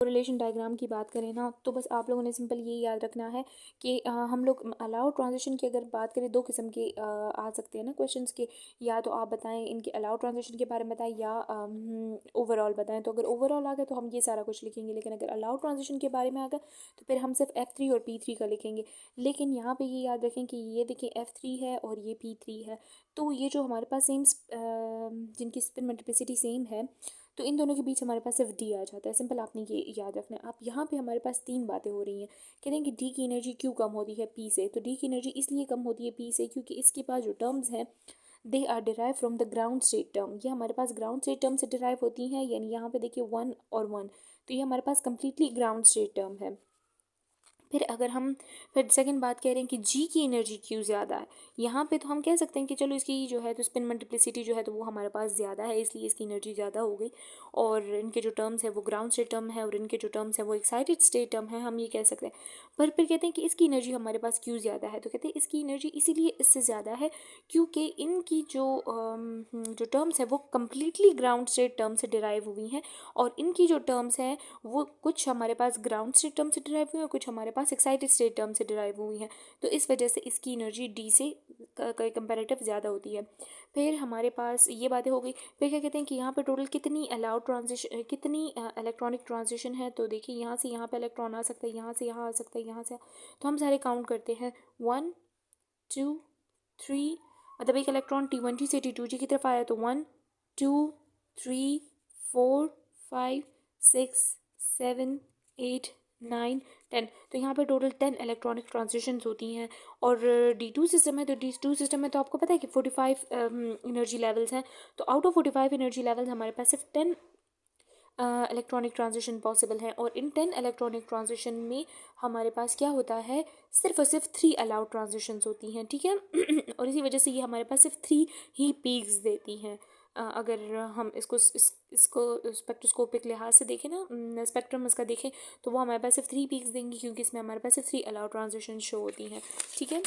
Correlation diagram की बात करें ना, तो बस आप लोगों ने सिंपल ये याद रखना है कि हम लोग अलाउड ट्रांजिशन की अगर बात करें, दो किस्म के आ सकते हैं ना क्वेश्चंस के, या तो आप बताएं इनके अलाउड ट्रांजिशन के बारे में बताएं या ओवरऑल बताएं। तो अगर ओवरऑल आ गया तो हम ये सारा कुछ लिखेंगे, लेकिन अगर अलाउड ट्रांजिशन के बारे में आ गया तो फिर हम सिर्फ F3 और P3 का लिखेंगे। लेकिन यहाँ पे ये याद रखें कि ये देखें F3 है और ये P3 है, तो ये जो हमारे पास सेम जिनकी स्पिन मल्टीप्लिसिटी सेम है, तो इन दोनों के बीच हमारे पास सिर्फ डी आ जाता है। सिंपल आपने ये याद रखना है। आप यहाँ पे हमारे पास तीन बातें हो रही हैं। कहते हैं कि डी की एनर्जी क्यों कम होती है पी से, तो डी की एनर्जी इसलिए कम होती है पी से क्योंकि इसके पास जो टर्म्स हैं they are derive from the ground state term. ये हमारे पास ग्राउंड स्टेट टर्म से डिराइव होती हैं, यानी यहाँ पे देखिए 1 और 1, तो ये हमारे पास कम्प्लीटली ग्राउंड स्टेट टर्म है। फिर अगर हम फिर सेकंड बात कह रहे हैं कि जी की एनर्जी क्यों ज़्यादा है, यहाँ पे तो हम कह सकते हैं कि चलो इसकी जो है तो स्पिन मल्टीप्लिसिटी जो है तो वो हमारे पास ज़्यादा है, इसलिए इसकी एनर्जी ज़्यादा हो गई, और इनके जो टर्म्स है वो ग्राउंड स्टेट टर्म है और इनके जो टर्म्स है वो एक्साइटेड स्टेट टर्म है, हम ये कह सकते हैं। पर फिर कहते हैं कि इसकी एनर्जी हमारे पास क्यों ज़्यादा है, तो कहते हैं इसकी एनर्जी इसीलिए इससे ज़्यादा है क्योंकि इनकी जो टर्म्स है वो कम्प्लीटली ग्राउंड स्टेट टर्म से डिराइव हुई हैं, और इनकी जो टर्म्स हैं वो कुछ हमारे पास ग्राउंड स्टेट टर्म से डिराइव हुई हैं और कुछ हमारे पास एक्साइटेड स्टेट टर्म से डिराइव हुई हैं, तो इस वजह से इसकी एनर्जी डी से कंपैरेटिव ज़्यादा होती है। फिर हमारे पास ये बातें हो गई। फिर क्या कहते हैं कि यहाँ पे टोटल कितनी अलाउड ट्रांजिशन, कितनी इलेक्ट्रॉनिक ट्रांजिशन है, तो देखिए यहाँ से यहाँ पे इलेक्ट्रॉन आ सकता है, यहाँ से यहाँ आ सकता है, यहाँ से, तो हम सारे काउंट करते हैं 1 2 3, मतलब एक इलेक्ट्रॉन T1G से T2G की तरफ आया तो 1 2 3 4 5 6 7 8 9 10, तो यहाँ पे टोटल 10 इलेक्ट्रॉनिक ट्रांजिशंस होती हैं। और D2 सिस्टम है, तो D2 सिस्टम में तो आपको पता है कि 45 एनर्जी लेवल्स हैं, तो आउट ऑफ 45 एनर्जी लेवल्स हमारे पास सिर्फ 10 इलेक्ट्रॉनिक ट्रांजिशन पॉसिबल है, और इन 10 इलेक्ट्रॉनिक ट्रांजिशन में हमारे पास क्या होता है, सिर्फ और सिर्फ 3 अलाउड ट्रांजिशंस होती हैं, ठीक है। और इसी वजह से ये हमारे पास सिर्फ 3 ही पीक्स देती हैं। अगर हम इसको स्पेक्ट्रोस्कोपिक लिहाज से देखें ना, स्पेक्ट्रम इसका देखें, तो वो हमारे पास सिर्फ 3 पीक्स देंगी क्योंकि इसमें हमारे पास सिर्फ 3 अलाउड ट्रांजिशन शो होती हैं, ठीक है।